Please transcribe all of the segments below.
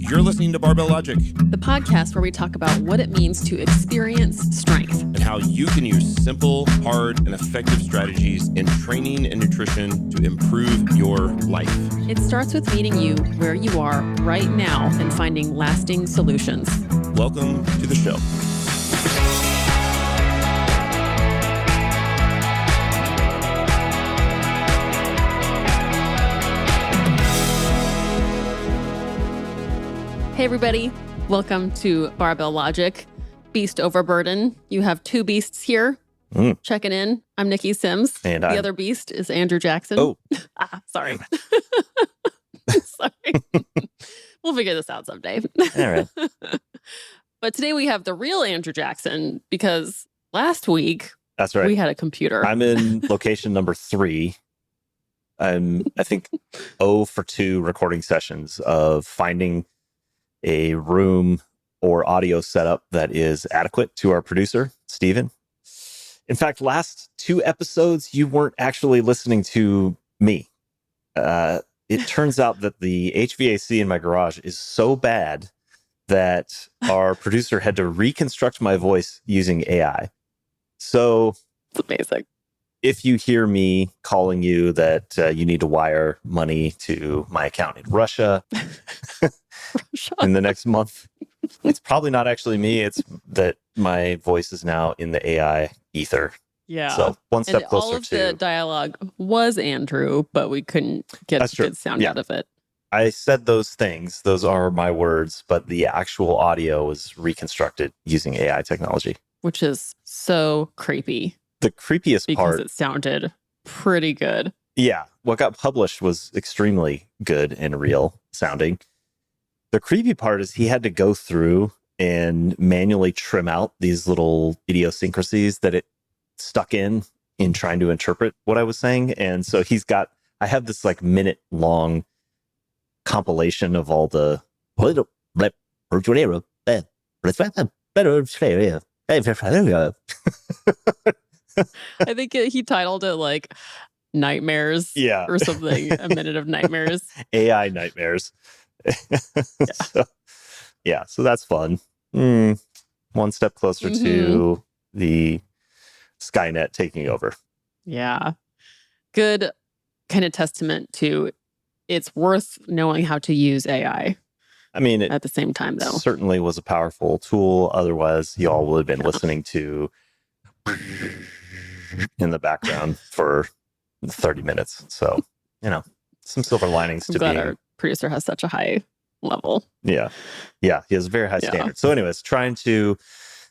You're listening to Barbell Logic, the podcast where we talk about what it means to experience strength and how you can use simple, hard, and effective strategies in training and nutrition to improve your life. It starts with meeting you where you are right now and finding lasting solutions. Welcome to the show. Hey everybody, welcome to Barbell Logic, Beast Overburden. You have two beasts here checking in. I'm Niki Sims. And the other beast is Andrew Jackson. Oh. Sorry. Sorry. We'll figure this out someday. All right. But today we have the real Andrew Jackson because last week That's right. we had a computer. I'm in location number 3. I think 0 for 2 recording sessions of finding a room or audio setup that is adequate to our producer, Steven. In fact, last 2 episodes, you weren't actually listening to me. It turns out that the HVAC in my garage is so bad that our producer had to reconstruct my voice using AI. So it's amazing. If you hear me calling you that you need to wire money to my account in Russia in the next month, it's probably not actually me. It's that my voice is now in the AI ether. Yeah. So one step and closer all of to... the dialogue was Andrew, but we couldn't get a good sound out of it. I said those things. Those are my words, but the actual audio was reconstructed using AI technology. Which is so creepy. The creepiest part... Because it sounded pretty good. Yeah. What got published was extremely good and real sounding. The creepy part is he had to go through and manually trim out these little idiosyncrasies that it stuck in trying to interpret what I was saying. And so I have this like minute long compilation of all the I think he titled it like Nightmares or something. A minute of nightmares. AI nightmares. So that's fun. One step closer to the Skynet taking over. Yeah. Good kind of testament to it's worth knowing how to use AI. I mean, at the same time, though, certainly was a powerful tool. Otherwise, y'all would have been listening to in the background for 30 minutes. So, some silver linings to being... our producer has such a high level. Yeah. He has a very high standard. So anyways, trying to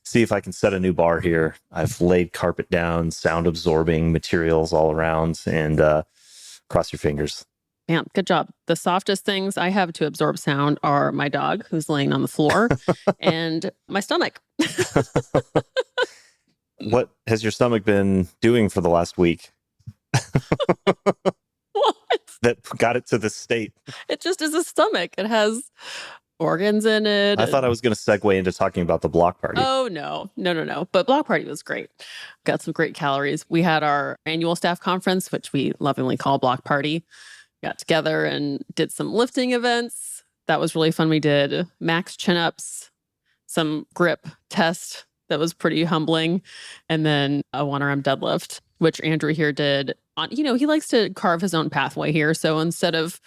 see if I can set a new bar here. I've laid carpet down, sound absorbing materials all around, and cross your fingers. Man, good job. The softest things I have to absorb sound are my dog who's laying on the floor and my stomach. What has your stomach been doing for the last week? What? That got it to this state. It just is a stomach. It has organs in it. I thought I was going to segue into talking about the block party. Oh, no. But block party was great. Got some great calories. We had our annual staff conference, which we lovingly call block party. Got together and did some lifting events. That was really fun. We did max chin-ups, some grip test that was pretty humbling, and then a 1RM deadlift, which Andrew here did. He likes to carve his own pathway here. So instead of,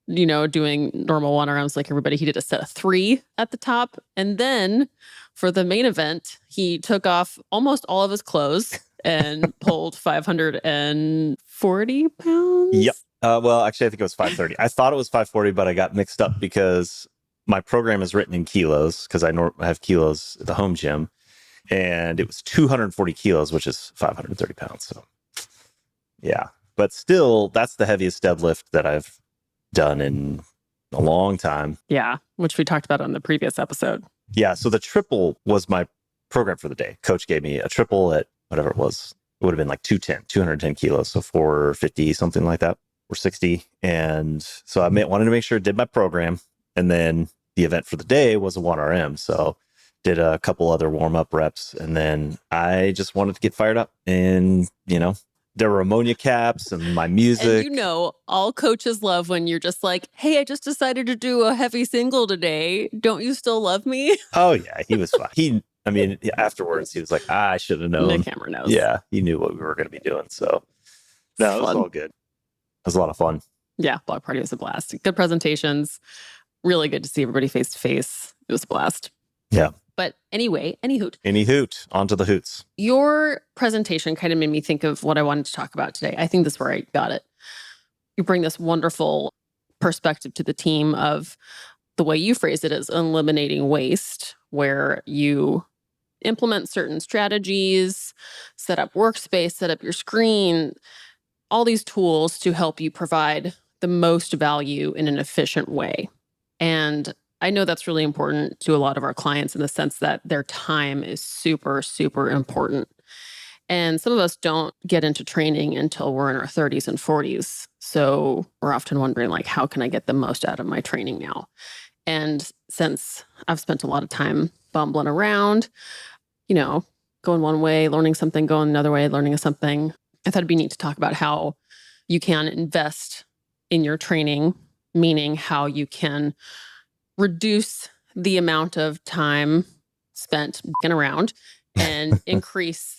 doing normal 1RMs like everybody, he did a set of 3 at the top. And then for the main event, he took off almost all of his clothes and pulled 540 pounds. Yep. Well, actually, I think it was 530. I thought it was 540, but I got mixed up because my program is written in kilos because I have kilos at the home gym. And it was 240 kilos, which is 530 pounds. So, yeah. But still, that's the heaviest deadlift that I've done in a long time. Yeah, which we talked about on the previous episode. Yeah, so the triple was my program for the day. Coach gave me a triple at whatever it was. It would have been like 210 kilos. So 450, something like that, or 60. And so I wanted to make sure I did my program. And then the event for the day was a 1RM. So did a couple other warm-up reps. And then I just wanted to get fired up and, there were ammonia caps and my music. And all coaches love when you're just like, hey, I just decided to do a heavy single today. Don't you still love me? Oh, yeah, he was fine. Afterwards, he was like, I should have known. The camera knows. Yeah, he knew what we were going to be doing. So, no, it was all good. It was a lot of fun. Yeah, Block Party was a blast. Good presentations. Really good to see everybody face to face. It was a blast. Yeah. But anyway, any hoot. On to the hoots. Your presentation kind of made me think of what I wanted to talk about today. I think this is where I got it. You bring this wonderful perspective to the team of the way you phrase it as eliminating waste, where you implement certain strategies, set up workspace, set up your screen, all these tools to help you provide the most value in an efficient way. And I know that's really important to a lot of our clients in the sense that their time is super, super important. And some of us don't get into training until we're in our 30s and 40s. So we're often wondering, like, how can I get the most out of my training now? And since I've spent a lot of time bumbling around, going one way, learning something, going another way, learning something, I thought it'd be neat to talk about how you can invest in your training, meaning how you can reduce the amount of time spent dicking around and increase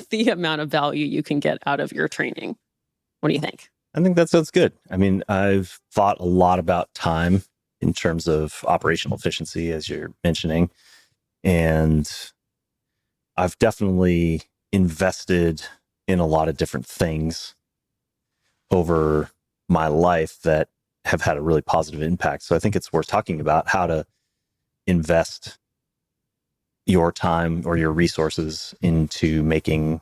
the amount of value you can get out of your training. What do you think? I think that sounds good. I've thought a lot about time in terms of operational efficiency, as you're mentioning. And I've definitely invested in a lot of different things over my life that have had a really positive impact. So I think it's worth talking about how to invest your time or your resources into making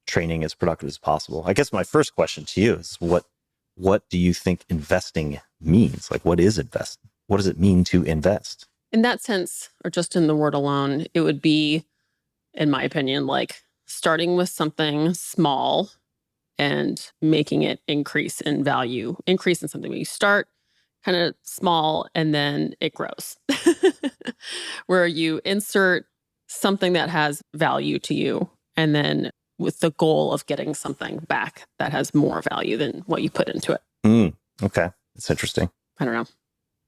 training as productive as possible. I guess my first question to you is what do you think investing means? Like, what is invest? What does it mean to invest? In that sense, or just in the word alone, it would be, in my opinion, like starting with something small and making it increase in value, increase in something. When you start kind of small and then it grows, where you insert something that has value to you, and then with the goal of getting something back that has more value than what you put into it. Okay. That's interesting. I don't know.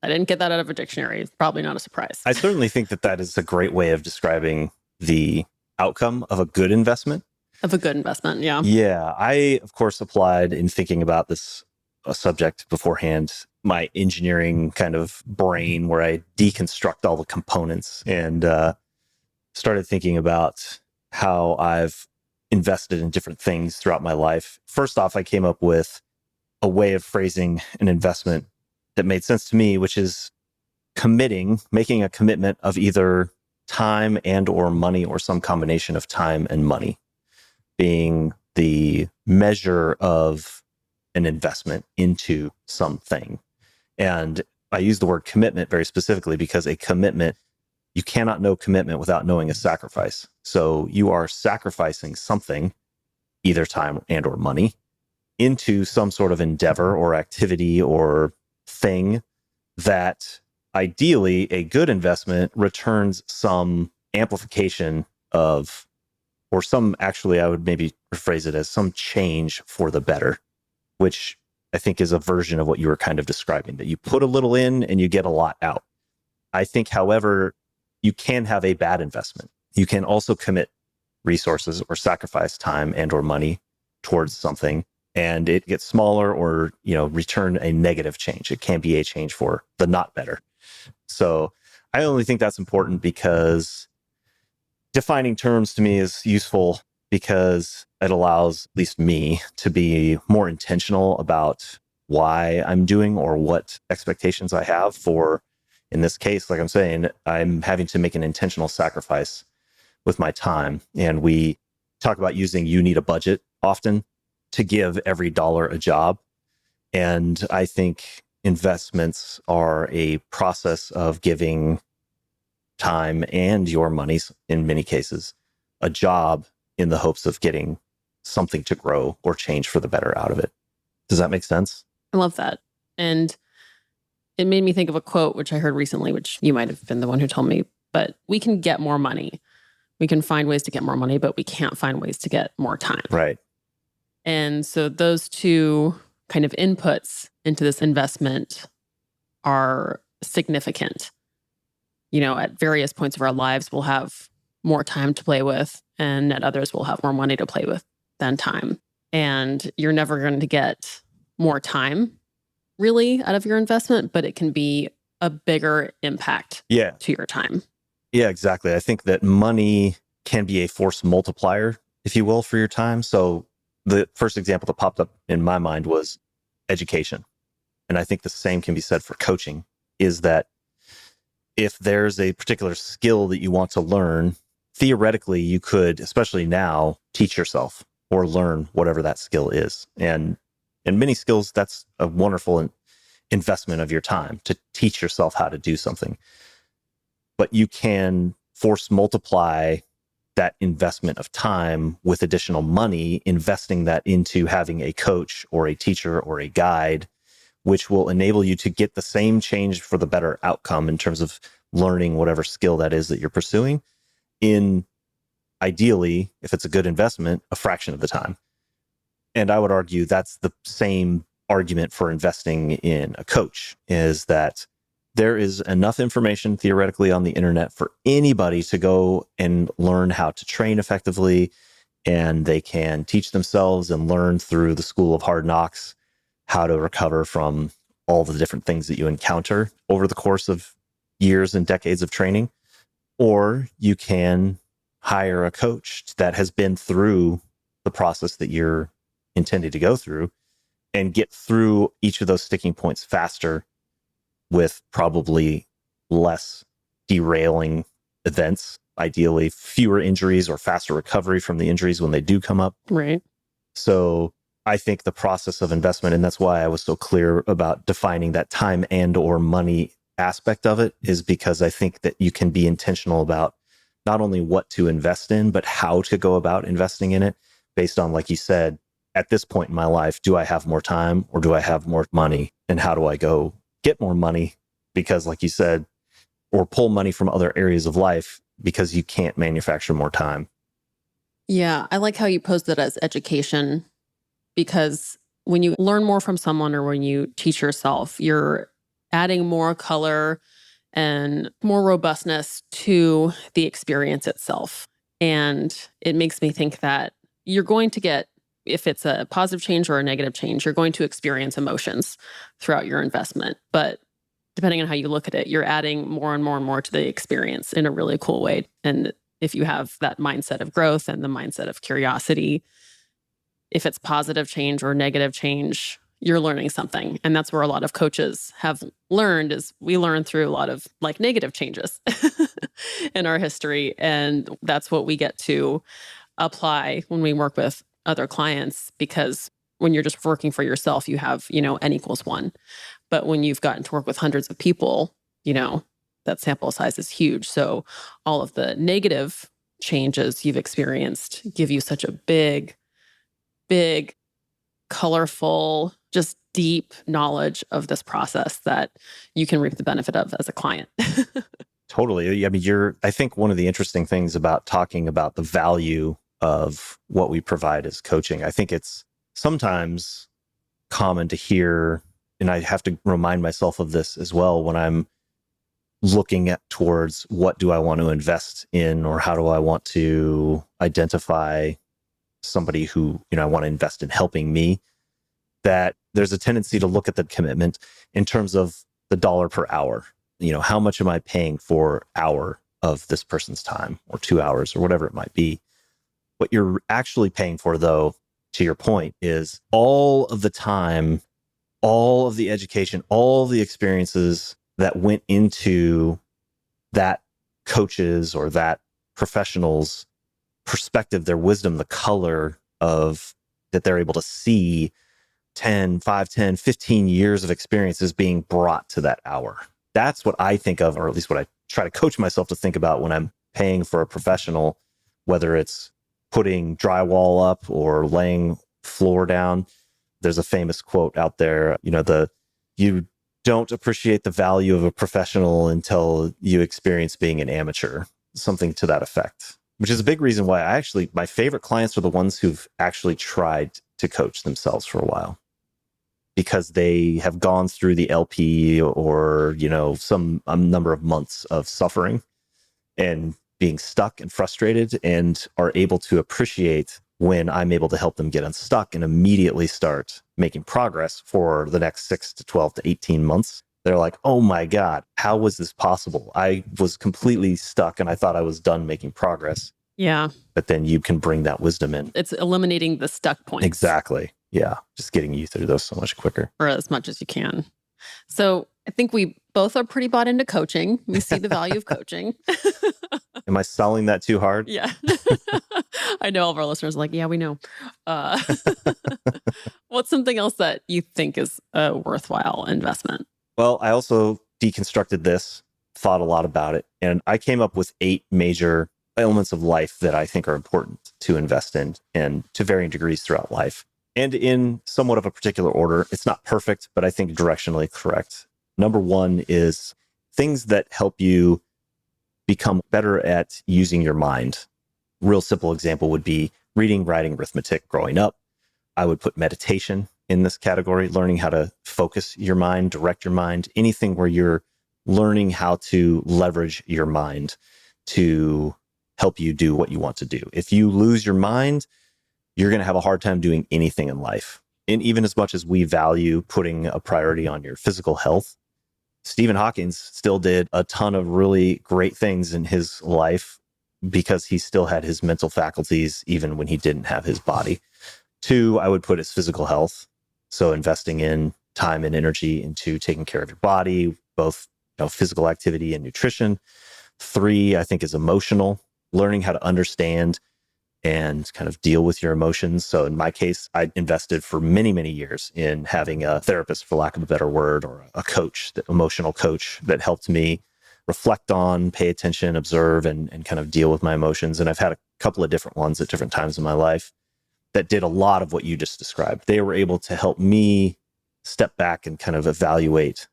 I didn't get that out of a dictionary. It's probably not a surprise. I certainly think that is a great way of describing the outcome of a good investment. Of a good investment, yeah. Yeah. I, of course, applied in thinking about this subject beforehand, my engineering kind of brain, where I deconstruct all the components and started thinking about how I've invested in different things throughout my life. First off, I came up with a way of phrasing an investment that made sense to me, which is making a commitment of either time and or money, or some combination of time and money, being the measure of an investment into something. And I use the word commitment very specifically because a commitment, you cannot know commitment without knowing a sacrifice. So you are sacrificing something, either time and or money, into some sort of endeavor or activity or thing that ideally a good investment returns some amplification of, or some, actually, I would maybe rephrase it as some change for the better, which I think is a version of what you were kind of describing, that you put a little in and you get a lot out. I think, however, you can have a bad investment. You can also commit resources or sacrifice time and or money towards something, and it gets smaller or, return a negative change. It can be a change for the not better. So I only think that's important because defining terms to me is useful, because it allows at least me to be more intentional about why I'm doing or what expectations I have for, in this case, like I'm saying, I'm having to make an intentional sacrifice with my time. And we talk about using you need a budget often to give every dollar a job. And I think investments are a process of giving time and your money, in many cases, a job in the hopes of getting something to grow or change for the better out of it. Does that make sense? I love that. And it made me think of a quote, which I heard recently, which you might have been the one who told me, but we can get more money. We can find ways to get more money, but we can't find ways to get more time. Right. And so those two kind of inputs into this investment are significant. At various points of our lives, we'll have more time to play with, and at others, we'll have more money to play with than time. And you're never going to get more time really out of your investment, but it can be a bigger impact to your time. Yeah, exactly. I think that money can be a force multiplier, if you will, for your time. So the first example that popped up in my mind was education. And I think the same can be said for coaching, is that if there's a particular skill that you want to learn, theoretically, you could, especially now, teach yourself or learn whatever that skill is. And in many skills, that's a wonderful investment of your time to teach yourself how to do something. But you can force multiply that investment of time with additional money, investing that into having a coach or a teacher or a guide, which will enable you to get the same change for the better outcome in terms of learning whatever skill that is that you're pursuing in, ideally, if it's a good investment, a fraction of the time. And I would argue that's the same argument for investing in a coach, is that there is enough information theoretically on the internet for anybody to go and learn how to train effectively, and they can teach themselves and learn through the school of hard knocks how to recover from all the different things that you encounter over the course of years and decades of training. Or you can hire a coach that has been through the process that you're intending to go through and get through each of those sticking points faster with probably less derailing events, ideally fewer injuries or faster recovery from the injuries when they do come up. Right. So I think the process of investment, and that's why I was so clear about defining that time and or money aspect of it, is because I think that you can be intentional about not only what to invest in, but how to go about investing in it based on, like you said, at this point in my life, do I have more time or do I have more money? And how do I go get more money? Because like you said, or pull money from other areas of life because you can't manufacture more time. Yeah, I like how you posed it as education, because when you learn more from someone or when you teach yourself, you're adding more color and more robustness to the experience itself. And it makes me think that you're going to get, if it's a positive change or a negative change, you're going to experience emotions throughout your investment. But depending on how you look at it, you're adding more and more and more to the experience in a really cool way. And if you have that mindset of growth and the mindset of curiosity, if it's positive change or negative change, you're learning something. And that's where a lot of coaches have learned, is we learn through a lot of like negative changes in our history. And that's what we get to apply when we work with other clients, because when you're just working for yourself, you have, N=1. But when you've gotten to work with hundreds of people, that sample size is huge. So all of the negative changes you've experienced give you such a big, colorful, just deep knowledge of this process that you can reap the benefit of as a client. Totally. I mean, I think one of the interesting things about talking about the value of what we provide as coaching, I think it's sometimes common to hear, and I have to remind myself of this as well when I'm looking towards what do I want to invest in, or how do I want to identify somebody who, I want to invest in helping me, that there's a tendency to look at the commitment in terms of the dollar per hour. How much am I paying for hour of this person's time, or 2 hours, or whatever it might be? What you're actually paying for, though, to your point, is all of the time, all of the education, all the experiences that went into that coach's or that professional's perspective, their wisdom, the color of that they're able to see 5, 10, 15 years of experiences being brought to that hour. That's what I think of, or at least what I try to coach myself to think about when I'm paying for a professional, whether it's putting drywall up or laying floor down. There's a famous quote out there, you don't appreciate the value of a professional until you experience being an amateur, something to that effect, which is a big reason why my favorite clients are the ones who've actually tried to coach themselves for a while because they have gone through the LP or, some number of months of suffering and being stuck and frustrated, and are able to appreciate when I'm able to help them get unstuck and immediately start making progress for the next 6 to 12 to 18 months. They're like, oh my God, how was this possible? I was completely stuck and I thought I was done making progress. Yeah. But then you can bring that wisdom in. It's eliminating the stuck points. Exactly. Yeah. Just getting you through those so much quicker. Or as much as you can. So I think we both are pretty bought into coaching. We see the value of coaching. Am I selling that too hard? Yeah. I know all of our listeners are like, yeah, we know. What's something else that you think is a worthwhile investment? Well, I also deconstructed this, thought a lot about it, and I came up with 8 major elements of life that I think are important to invest in, and to varying degrees throughout life. And in somewhat of a particular order. It's not perfect, but I think directionally correct. Number 1 is things that help you become better at using your mind. Real simple example would be reading, writing, arithmetic growing up. I would put meditation in this category, learning how to focus your mind, direct your mind, anything where you're learning how to leverage your mind to help you do what you want to do. If you lose your mind, you're going to have a hard time doing anything in life. And even as much as we value putting a priority on your physical health, Stephen Hawking still did a ton of really great things in his life because he still had his mental faculties even when he didn't have his body. 2, I would put as physical health. So investing in time and energy into taking care of your body, both physical activity and nutrition. 3, I think, is emotional, learning how to understand and kind of deal with your emotions. So in my case, I invested for many, many years in having a therapist, for lack of a better word, or a coach, the emotional coach that helped me reflect on, pay attention, observe, and kind of deal with my emotions. And I've had a couple of different ones at different times in my life that did a lot of what you just described. They were able to help me step back and kind of evaluate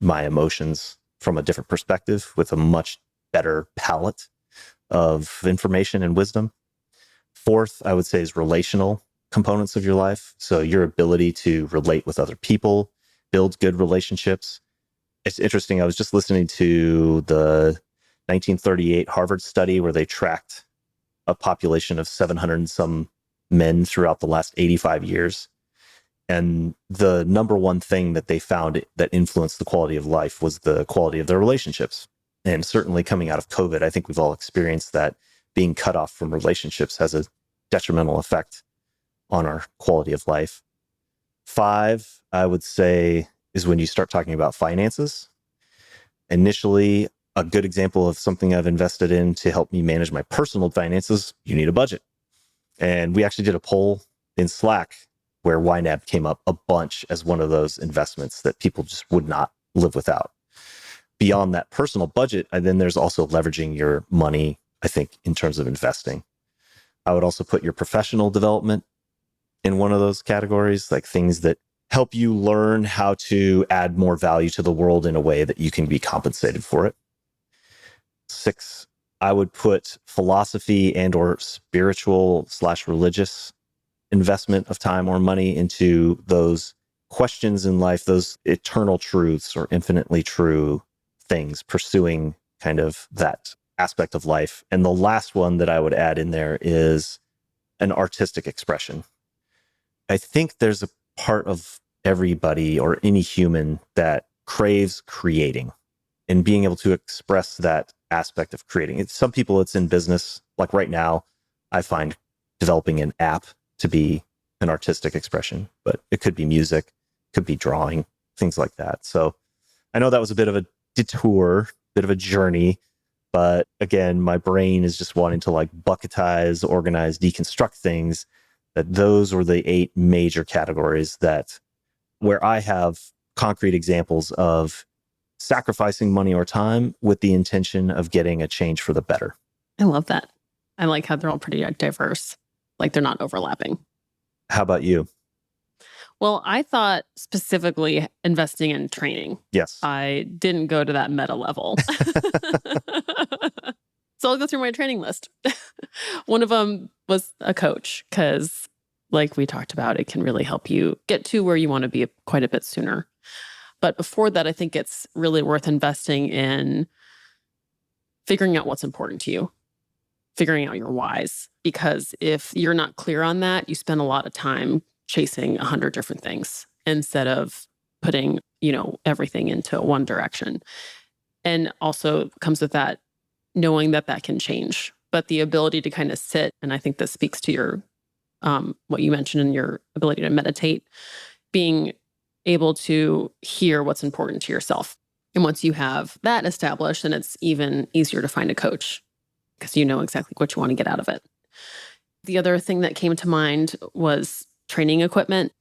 my emotions from a different perspective with a much better palette of information and wisdom. 4th, I would say, is relational components of your life. So your ability to relate with other people, build good relationships. It's interesting. I was just listening to the 1938 Harvard study where they tracked a population of 700 and some men throughout the last 85 years. And the number one thing that they found that influenced the quality of life was the quality of their relationships. And certainly coming out of COVID, I think we've all experienced that being cut off from relationships has a detrimental effect on our quality of life. 5, I would say, is when you start talking about finances. Initially, a good example of something I've invested in to help me manage my personal finances, you need a budget. And we actually did a poll in Slack where YNAB came up a bunch as one of those investments that people just would not live without. Beyond that personal budget, and then there's also leveraging your money, I think, in terms of investing. I would also put your professional development in one of those categories, like things that help you learn how to add more value to the world in a way that you can be compensated for it. 6, I would put philosophy and or spiritual/religious investment of time or money into those questions in life, those eternal truths or infinitely true things, pursuing kind of that aspect of life. And the last one that I would add in there is an artistic expression. I think there's a part of everybody or any human that craves creating and being able to express that aspect of creating. Some people, it's in business. Like right now, I find developing an app to be an artistic expression, but it could be music, could be drawing, things like that. So I know that was a bit of a detour, bit of a journey, but again, my brain is just wanting to like bucketize, organize, deconstruct things. That those were the 8 major categories that where I have concrete examples of sacrificing money or time with the intention of getting a change for the better. I love that. I like how they're all pretty diverse. Like they're not overlapping. How about you? Well, I thought specifically investing in training. Yes. I didn't go to that meta level. So I'll go through my training list. One of them was a coach because like we talked about, it can really help you get to where you want to be quite a bit sooner. But before that, I think it's really worth investing in figuring out what's important to you, figuring out your whys. Because if you're not clear on that, you spend a lot of time chasing 100 different things instead of putting, everything into one direction. And also comes with that, knowing that that can change, but the ability to kind of sit, and I think this speaks to your, what you mentioned in your ability to meditate, being able to hear what's important to yourself. And once you have that established, then it's even easier to find a coach because you know exactly what you want to get out of it. The other thing that came to mind was training equipment.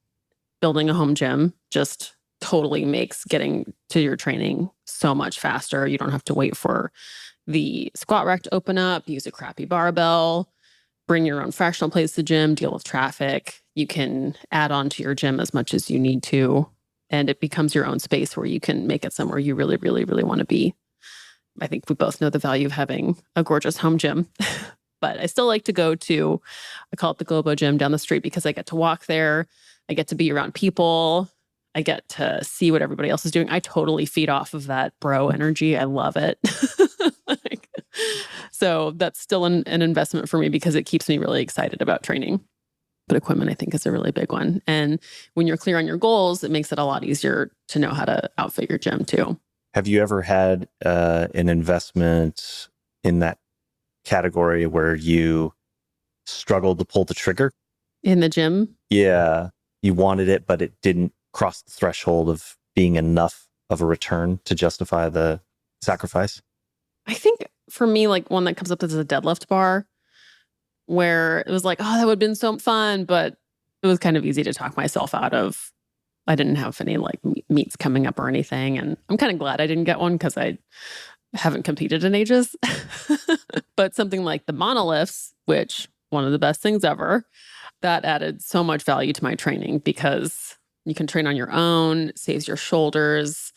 Building a home gym just totally makes getting to your training so much faster. You don't have to wait for the squat rack to open up, use a crappy barbell, bring your own fractional plates to the gym, deal with traffic. You can add on to your gym as much as you need to. And it becomes your own space where you can make it somewhere you really, really, really want to be. I think we both know the value of having a gorgeous home gym. But I still like to go to, I call it the Globo Gym down the street because I get to walk there. I get to be around people. I get to see what everybody else is doing. I totally feed off of that bro energy. I love it. So that's still an investment for me because it keeps me really excited about training. But equipment, I think, is a really big one. And when you're clear on your goals, it makes it a lot easier to know how to outfit your gym too. Have you ever had an investment in that category where you struggled to pull the trigger? In the gym? Yeah. You wanted it, but it didn't cross the threshold of being enough of a return to justify the sacrifice? I think for me, like one that comes up is a deadlift bar where it was like, oh, that would have been so fun, but it was kind of easy to talk myself out of. I didn't have any like meets coming up or anything. And I'm kind of glad I didn't get one because I haven't competed in ages. But something like the monoliths, which one of the best things ever, that added so much value to my training because you can train on your own, saves your shoulders.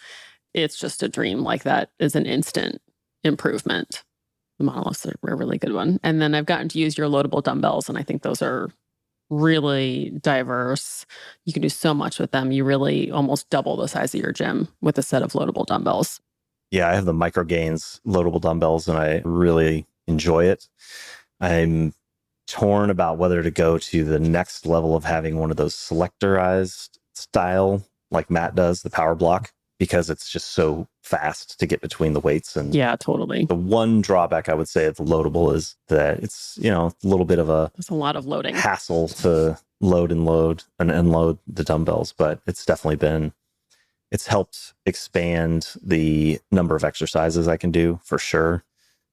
It's just a dream. Like that is an instant improvement. The monoliths are a really good one. And then I've gotten to use your loadable dumbbells, and I think those are really diverse. You can do so much with them. You really almost double the size of your gym with a set of loadable dumbbells. Yeah, I have the micro gains loadable dumbbells and I really enjoy it. I'm torn about whether to go to the next level of having one of those selectorized style like Matt does, the power block, because it's just so fast to get between the weights. And yeah, totally. The one drawback I would say of the loadable is that it's, a little bit of there's a lot of loading hassle to load and unload the dumbbells, but it's definitely it's helped expand the number of exercises I can do for sure.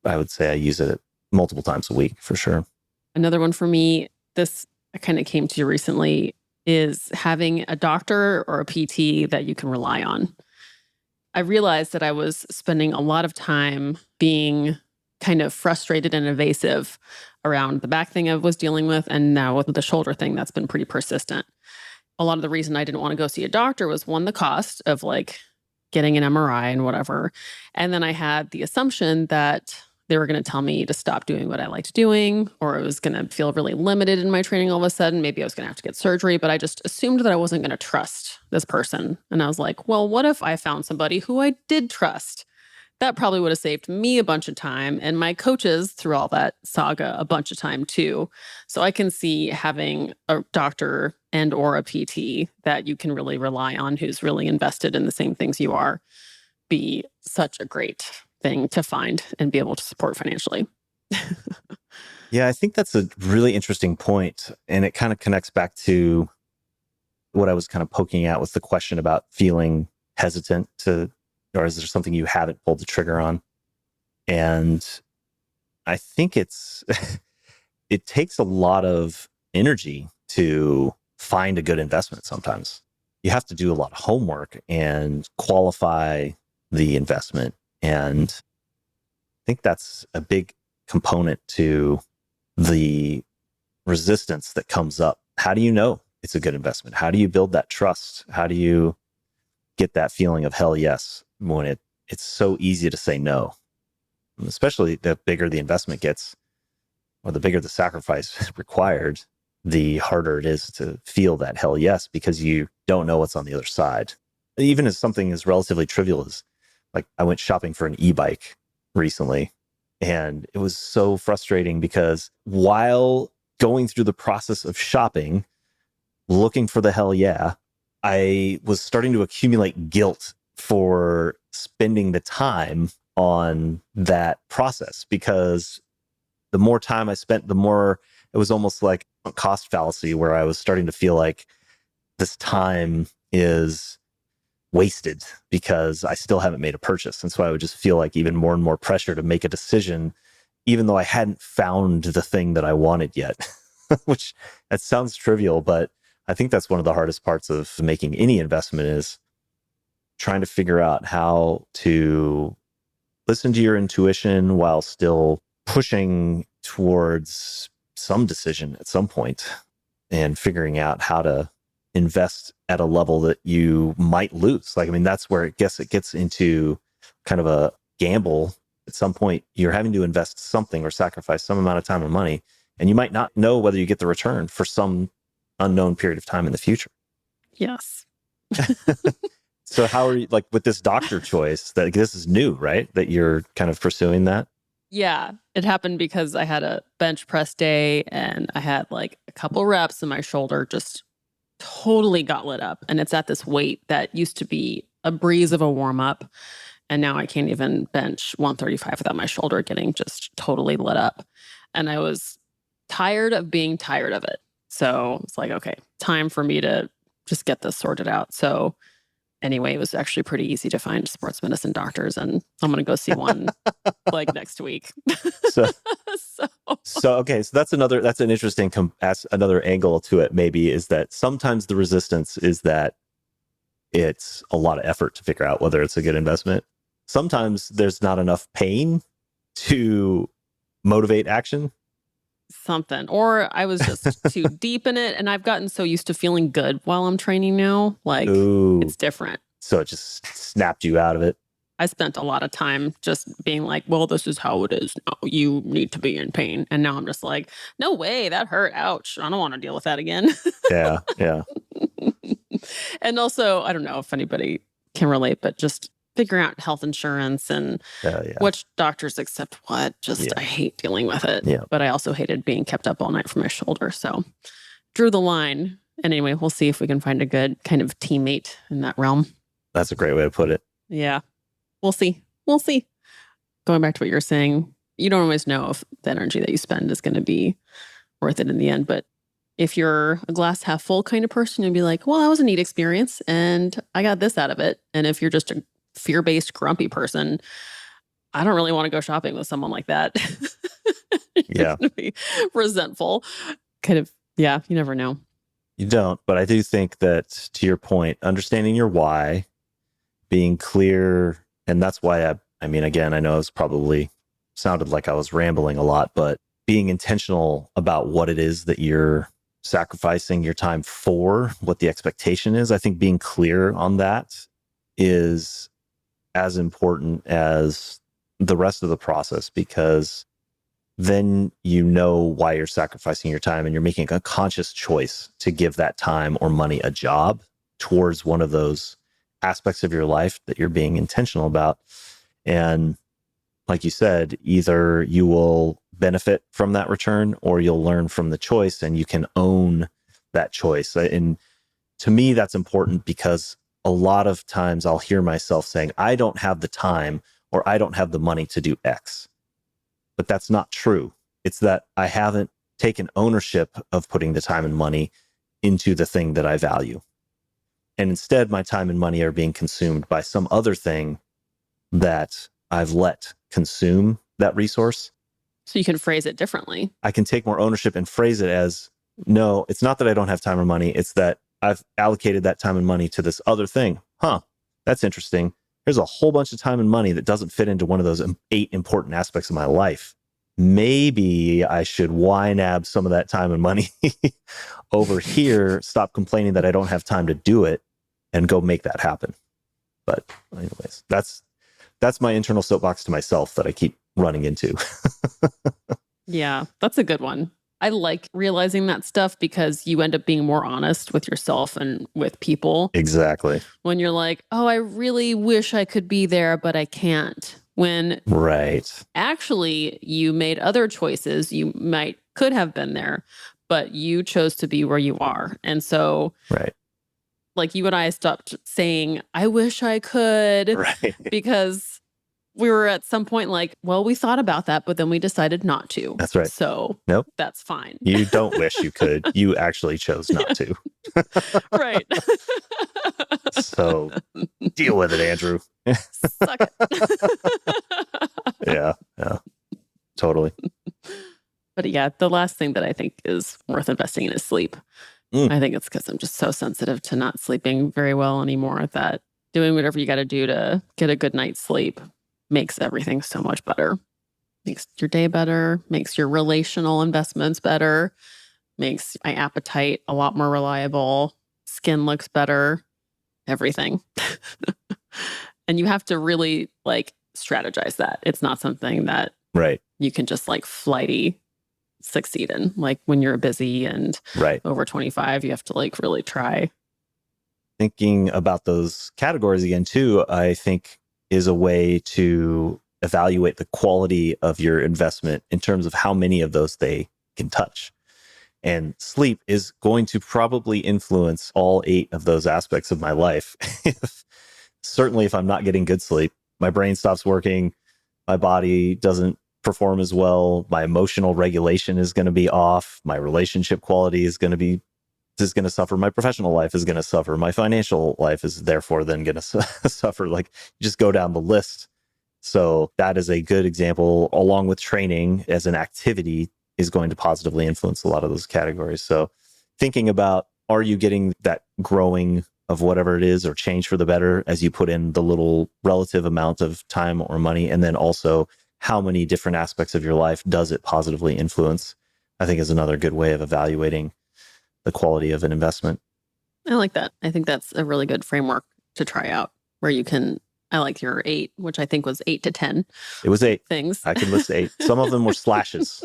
I would say I use it multiple times a week for sure. Another one for me, this I kind of came to recently, is having a doctor or a PT that you can rely on. I realized that I was spending a lot of time being kind of frustrated and evasive around the back thing I was dealing with, and now with the shoulder thing that's been pretty persistent. A lot of the reason I didn't want to go see a doctor was one, the cost of like getting an MRI and whatever. And then I had the assumption that they were going to tell me to stop doing what I liked doing, or it was going to feel really limited in my training all of a sudden. Maybe I was going to have to get surgery, but I just assumed that I wasn't going to trust this person. And I was like, well, what if I found somebody who I did trust? That probably would have saved me a bunch of time and my coaches through all that saga a bunch of time too. So I can see having a doctor and or a PT that you can really rely on who's really invested in the same things you are be such a great thing to find and be able to support financially. Yeah, I think that's a really interesting point. And it kind of connects back to what I was kind of poking at with the question about feeling hesitant to, or is there something you haven't pulled the trigger on? And I think it takes a lot of energy to find a good investment sometimes. You have to do a lot of homework and qualify the investment. And I think that's a big component to the resistance that comes up. How do you know it's a good investment? How do you build that trust? How do you get that feeling of hell yes when it's so easy to say no? Especially the bigger the investment gets or the bigger the sacrifice required, the harder it is to feel that hell yes, because you don't know what's on the other side. Even as something as relatively trivial as, like, I went shopping for an e-bike recently, and it was so frustrating because while going through the process of shopping, looking for the hell yeah, I was starting to accumulate guilt for spending the time on that process, because the more time I spent, the more it was almost like a cost fallacy, where I was starting to feel like this time is wasted because I still haven't made a purchase. And so I would just feel like even more and more pressure to make a decision, even though I hadn't found the thing that I wanted yet, which that sounds trivial, but I think that's one of the hardest parts of making any investment, is trying to figure out how to listen to your intuition while still pushing towards some decision at some point, and figuring out how to invest at a level that you might lose. Like, I mean, that's where it gets into kind of a gamble. At some point, you're having to invest something or sacrifice some amount of time and money, and you might not know whether you get the return for some unknown period of time in the future. Yes. So how are you, like, with this doctor choice, that this is new, right? That you're kind of pursuing that? Yeah, it happened because I had a bench press day and I had like a couple reps and my shoulder just totally got lit up. And it's at this weight that used to be a breeze of a warm up. And now I can't even bench 135 without my shoulder getting just totally lit up. And I was tired of being tired of it. So it's like, okay, time for me to just get this sorted out. So anyway, it was actually pretty easy to find sports medicine doctors, and I'm going to go see one like next week. So, so okay, so that's an interesting another angle to it, maybe, is that sometimes the resistance is that it's a lot of effort to figure out whether it's a good investment. Sometimes there's not enough pain to motivate action. something, or I was just too deep in it, and I've gotten so used to feeling good while I'm training now. Like, Ooh, it's different. so it just snapped you out of it. I spent a lot of time just being like, well, this is how it is now. You need to be in pain. And now I'm just like, no way, that hurt. Ouch. I don't want to deal with that again. Yeah, yeah. And also, I don't know if anybody can relate, but just figuring out health insurance and Yeah. which doctors accept what. Just, Yeah. I hate dealing with it. Yeah. But I also hated being kept up all night for my shoulder. So drew the line. And anyway, we'll see if we can find a good kind of teammate in that realm. That's a great way to put it. Yeah. We'll see. We'll see. Going back to what you're saying, you don't always know if the energy that you spend is going to be worth it in the end. But if you're a glass half full kind of person, you'll be like, well, that was a neat experience and I got this out of it. And if you're just a fear-based, grumpy person, I don't really want to go shopping with someone like that. Yeah. You're going to be resentful. Kind of, yeah, you never know. You don't, but I do think that, to your point, understanding your why, being clear, and that's why I mean, again, I know it's probably sounded like I was rambling a lot, but being intentional about what it is that you're sacrificing your time for, what the expectation is. I think being clear on that is as important as the rest of the process, because then you know why you're sacrificing your time and you're making a conscious choice to give that time or money a job towards one of those aspects of your life that you're being intentional about. And like you said, either you will benefit from that return or you'll learn from the choice, and you can own that choice. And to me, that's important, because a lot of times I'll hear myself saying, I don't have the time or I don't have the money to do X. But that's not true. It's that I haven't taken ownership of putting the time and money into the thing that I value. And instead, my time and money are being consumed by some other thing that I've let consume that resource. So you can phrase it differently. I can take more ownership and phrase it as, no, it's not that I don't have time or money. It's that I've allocated that time and money to this other thing. Huh, that's interesting. There's a whole bunch of time and money that doesn't fit into one of those 8 important aspects of my life. Maybe I should YNAB some of that time and money over here, stop complaining that I don't have time to do it, and go make that happen. But anyways, that's my internal soapbox to myself that I keep running into. Yeah, that's a good one. I like realizing that stuff because you end up being more honest with yourself and with people. Exactly. When you're like, oh, I really wish I could be there, but I can't. When Right. actually you made other choices, you could have been there, but you chose to be where you are. And so, Right. like, you and I stopped saying, I wish I could, Right. because we were at some point like, well, we thought about that, but then we decided not to. That's right. So Nope. That's fine. You don't wish you could. You actually chose not to. Right. So deal with it, Andrew. Suck it. Yeah. Yeah. Totally. But yeah, the last thing that I think is worth investing in is sleep. I think it's because I'm just so sensitive to not sleeping very well anymore that doing whatever you got to do to get a good night's sleep makes everything so much better. Makes your day better, makes your relational investments better, makes my appetite a lot more reliable, skin looks better, everything. And you have to really like strategize that. It's not something that Right. you can just like flighty succeed in. Like when you're busy and Right. over 25, you have to like really try. Thinking about those categories again, too, I think is a way to evaluate the quality of your investment in terms of how many of those they can touch. And sleep is going to probably influence all 8 of those aspects of my life. Certainly, if I'm not getting good sleep, my brain stops working, my body doesn't perform as well, my emotional regulation is going to be off, my relationship quality is going to suffer, my professional life is going to suffer, my financial life is therefore then going to suffer. Like, you just go down the list. So that is a good example, along with training as an activity, is going to positively influence a lot of those categories. So thinking about, are you getting that growing of whatever it is or change for the better as you put in the little relative amount of time or money? And then also, how many different aspects of your life does it positively influence? I think is another good way of evaluating the quality of an investment. I like that. I think that's a really good framework to try out where you can, I like your 8, which I think was 8 to 10. It was 8 things. I can list 8. Some of them were slashes.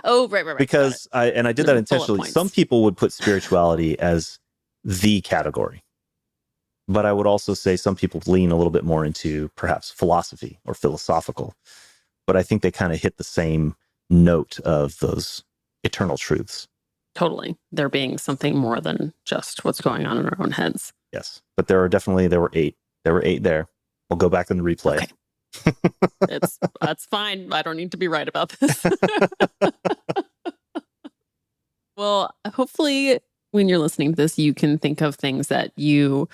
Oh, right. Because I did that intentionally. Some people would put spirituality as the category. But I would also say some people lean a little bit more into perhaps philosophy or philosophical. But I think they kind of hit the same note of those eternal truths. Totally. There being something more than just what's going on in our own heads. Yes. But there were 8. There were 8 there. We'll go back and replay. Okay. That's fine. I don't need to be right about this. Well, hopefully when you're listening to this, you can think of things that you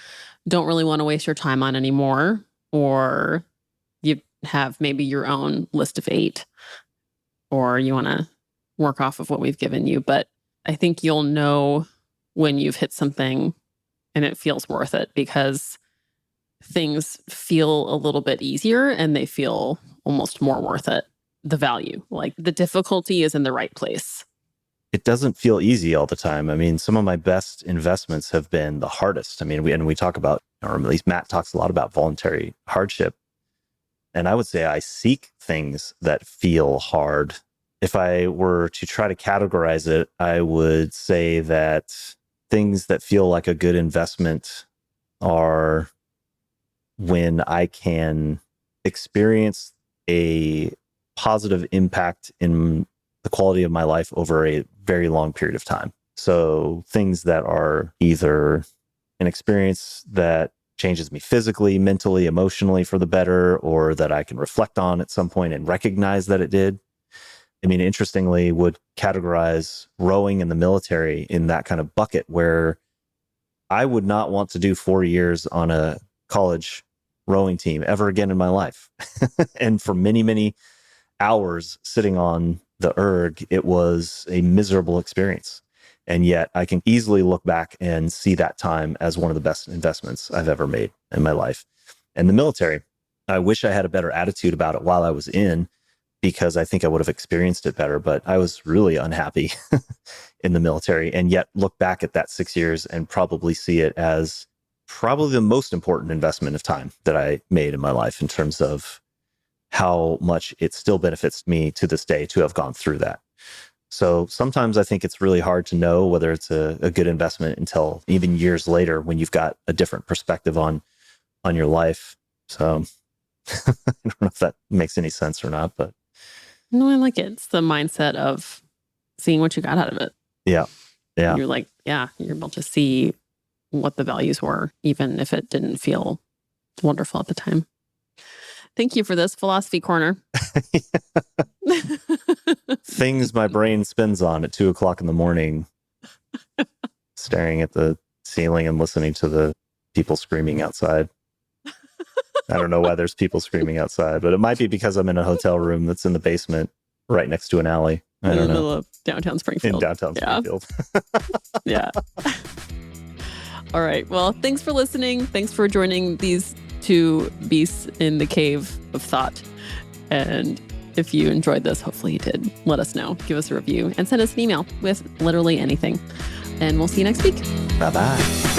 don't really want to waste your time on anymore, or you have maybe your own list of 8, or you want to work off of what we've given you. But I think you'll know when you've hit something and it feels worth it, because things feel a little bit easier and they feel almost more worth it. The value, like the difficulty is in the right place. It doesn't feel easy all the time. I mean, some of my best investments have been the hardest. I mean, we talk about, or at least Matt talks a lot about voluntary hardship. And I would say I seek things that feel hard. If I were to try to categorize it, I would say that things that feel like a good investment are when I can experience a positive impact in the quality of my life over a very long period of time. So things that are either an experience that changes me physically, mentally, emotionally for the better, or that I can reflect on at some point and recognize that it did. I mean, interestingly, would categorize rowing in the military in that kind of bucket, where I would not want to do 4 years on a college rowing team ever again in my life. And for many, many hours sitting on the erg, it was a miserable experience. And yet I can easily look back and see that time as one of the best investments I've ever made in my life. And the military, I wish I had a better attitude about it while I was in, because I think I would have experienced it better. But I was really unhappy in the military, and yet look back at that 6 years and probably see it as probably the most important investment of time that I made in my life, in terms of how much it still benefits me to this day to have gone through that. So sometimes I think it's really hard to know whether it's a good investment until even years later when you've got a different perspective on your life. So I don't know if that makes any sense or not, but No, I like it. It's the mindset of seeing what you got out of it. yeah. You're like, you're able to see what the values were, even if it didn't feel wonderful at the time. Thank you for this philosophy corner. Things my brain spins on at 2:00 in the morning, staring at the ceiling and listening to the people screaming outside. I don't know why there's people screaming outside, but it might be because I'm in a hotel room that's in the basement right next to an alley. I don't know. In the middle of downtown Springfield. In downtown Springfield. Yeah. All right. Well, thanks for listening. Thanks for joining these two beasts in the cave of thought. And if you enjoyed this, hopefully you did, let us know. Give us a review and send us an email with literally anything. And we'll see you next week. Bye-bye.